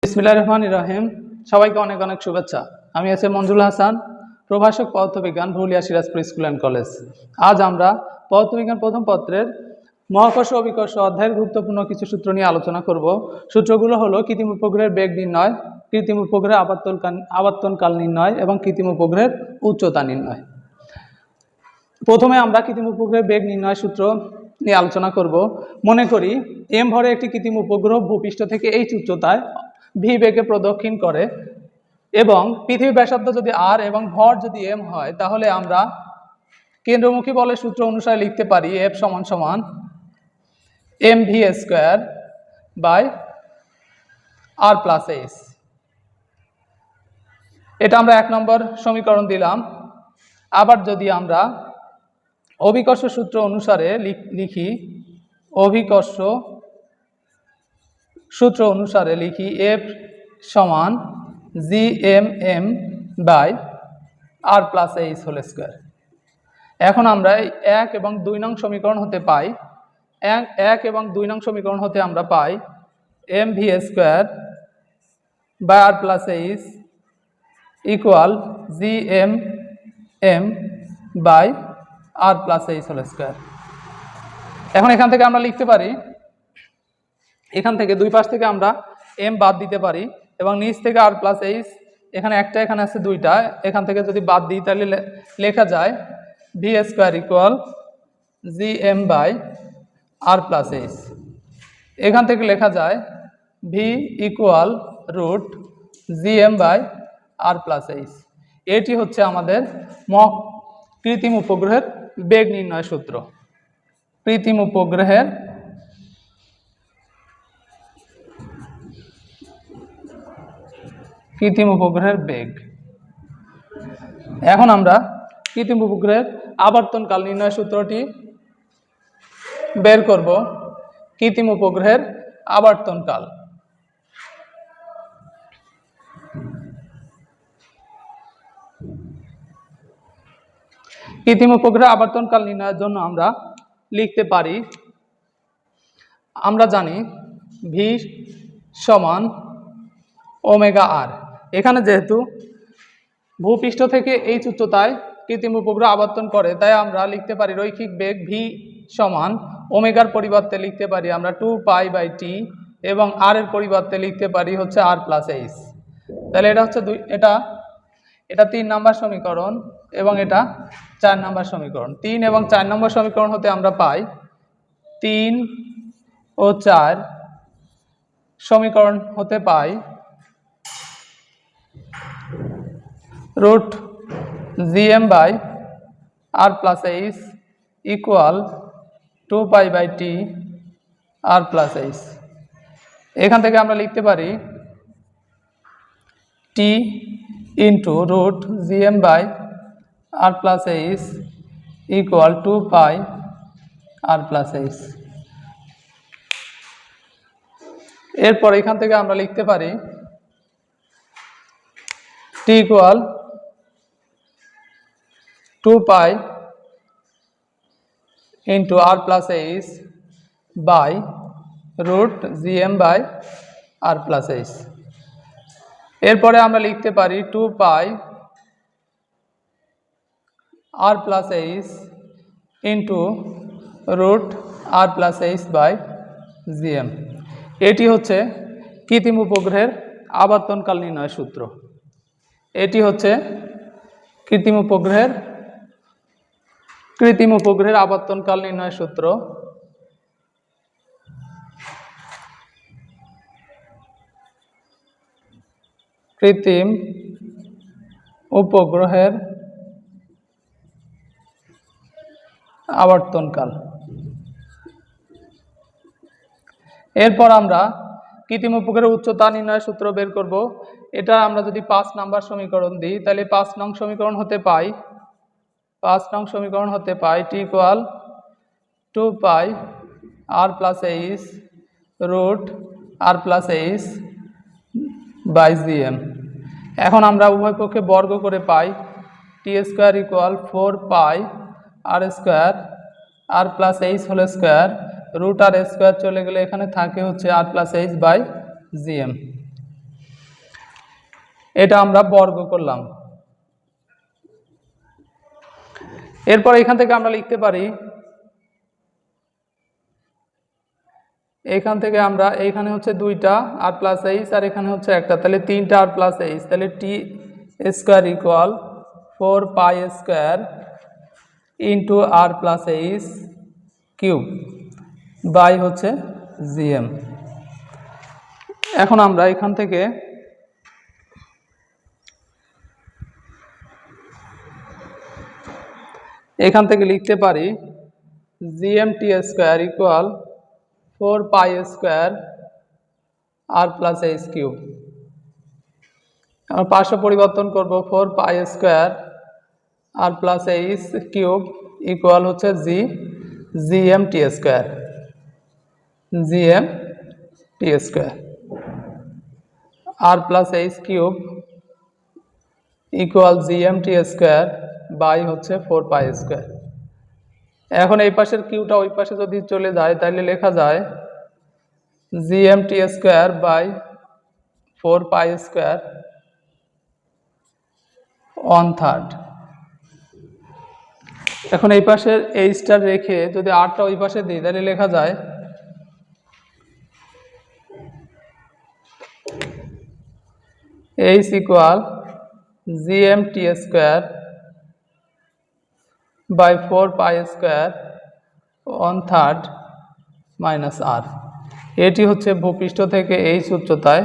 বিসমিল্লাহির রহমানির রহিম। সবাইকে অনেক অনেক শুভেচ্ছা। আমি আছি মঞ্জুল হাসান, প্রভাষক পদার্থবিজ্ঞান, ভুলিয়া সিরাজপুর স্কুল অ্যান্ড কলেজ। আজ আমরা পদার্থবিজ্ঞান প্রথম পত্রের মহাকর্ষ অভিকর্ষ অধ্যায়ের গুরুত্বপূর্ণ কিছু সূত্র নিয়ে আলোচনা করব। সূত্রগুলো হলো কৃত্রিম উপগ্রহের বেগ নির্ণয়, কৃত্রিম উপগ্রহের আবর্তনকাল নির্ণয় এবং কৃত্রিম উপগ্রহের উচ্চতা নির্ণয়। প্রথমে আমরা কৃত্রিম উপগ্রহের বেগ নির্ণয় সূত্র নিয়ে আলোচনা করব। মনে করি এম ভরে একটি কৃত্রিম উপগ্রহ ভূপৃষ্ঠ থেকে এইচ উচ্চতায় ভি বেগে প্রদক্ষিণ করে এবং পৃথিবীর ব্যাসার্ধ যদি আর এবং ভর যদি এম হয়, তাহলে আমরা কেন্দ্রমুখী বলের সূত্র অনুসারে লিখতে পারি এফ সমান সমান M V square by R plus H. এটা আমরা 1 নম্বর সমীকরণ দিলাম। আবার যদি আমরা অভিকর্ষ সূত্র অনুসারে লিখি, অভিকর্ষ সূত্র অনুসারে লিখি এফ সমান G M M by R plus H whole square. এখন আমরা 1 এবং 2 নং সমীকরণ হতে পাই 1 এবং 2 নং সমীকরণ হতে আমরা পাই M V square by R plus H equal G M M by R plus H whole square. এখন এখান থেকে আমরা লিখতে পারি, এখান থেকে দুই পাশ থেকে আমরা এম বাদ দিতে পারি এবং নিচ থেকে আর প্লাস এইচ, এখানে একটা এখানে আছে দুইটা, এখান থেকে যদি বাদ দিই তাহলে লেখা যায় V square equal G M by R plus H. এখান থেকে লেখা যায় V equal root G M by R plus H. এটি হচ্ছে আমাদের কৃত্রিম উপগ্রহের বেগ নির্ণয় সূত্র। কৃত্রিম উপগ্রহের বেগ। এখন আমরা কৃত্রিম উপগ্রহের আবর্তনকাল নির্ণয় সূত্রটি বের করব। কৃত্রিম উপগ্রহের আবর্তনকাল। কৃত্রিম উপগ্রহের আবর্তনকাল নির্ণয়ের জন্য আমরা লিখতে পারি, আমরা জানি ভি সমান ওমেগা আর। এখানে যেহেতু ভূপৃষ্ঠ থেকে এইচ উচ্চতায় কৃত্রিম উপগ্রহ আবর্তন করে, তাই আমরা লিখতে পারি রৈখিক বেগ ভি সমান ওমেগার পরিবর্তে লিখতে পারি আমরা 2π/t এবং আর এর পরিবর্তে লিখতে পারি হচ্ছে আর প্লাস এইচ। তাহলে এটা হচ্ছে এটা 3 নম্বর সমীকরণ এবং এটা 4 নম্বর সমীকরণ। 3 এবং 4 নম্বর সমীকরণ হতে আমরা পাই 3 ও 4 সমীকরণ হতে পাই root G M by R plus H equal 2π/t R plus H. এখান থেকে আমরা লিখতে পারি T into root G M by R plus H equal 2π R plus H. এরপর এখান থেকে আমরা লিখতে পারি T equal 2π into R plus H by root G M by R plus H. এরপরে আমরা লিখতে পারি 2π R plus H into root R plus H by G M. এটি হচ্ছে কৃত্রিম উপগ্রহের আবর্তনকাল নির্ণয় সূত্র। এটি হচ্ছে কৃত্রিম উপগ্রহের আবর্তনকাল নির্ণয় সূত্র। কৃত্রিম উপগ্রহের আবর্তনকাল। এরপর আমরা কৃত্রিম উপগ্রহের উচ্চতা নির্ণয় সূত্র বের করব। এটা আমরা যদি 5 নম্বর সমীকরণ দিই, তাহলে 5 নং সমীকরণ হতে পাই T equal 2π R plus H root R plus H by G M. এখন আমরা উভয় পক্ষে বর্গ করে পাই T square equal 4π R square R plus H whole square root R square চলে গেলে এখানে থাকে হচ্ছে R plus H by G M. এটা আমরা বর্গ করলাম। এরপর এখান থেকে আমরা লিখতে পারি, এখান থেকে আমরা এইখানে হচ্ছে 2টা আর প্লাস এইচ আর এখানে হচ্ছে একটা, তাহলে 3টা আর প্লাস এইচ, তাহলে T square equal 4 pi square into R plus H cube by হচ্ছে জিএম। এখন আমরা এখান থেকে লিখতে পারি GM T square equal 4 pi square R plus H cube. আমরা পার্শ্ব পরিবর্তন করব, 4 pi square R plus H cube equal হচ্ছে GM T square, GM T square R plus H cube equal GM T square by হচ্ছে 4 pi square. এখন এই পাশের কিউটা ওই পাশে যদি চলে যায় তাহলে লেখা যায় GM T square by 4 pi square 1/3। এখন এই পাশের এইচটা রেখে যদি আরটা ওই পাশে দিই তাহলে লেখা যায় H equal GM T square by 4 pi square 1/3 minus R. এটি হচ্ছে ভূপৃষ্ঠ থেকে এইচ উচ্চতায়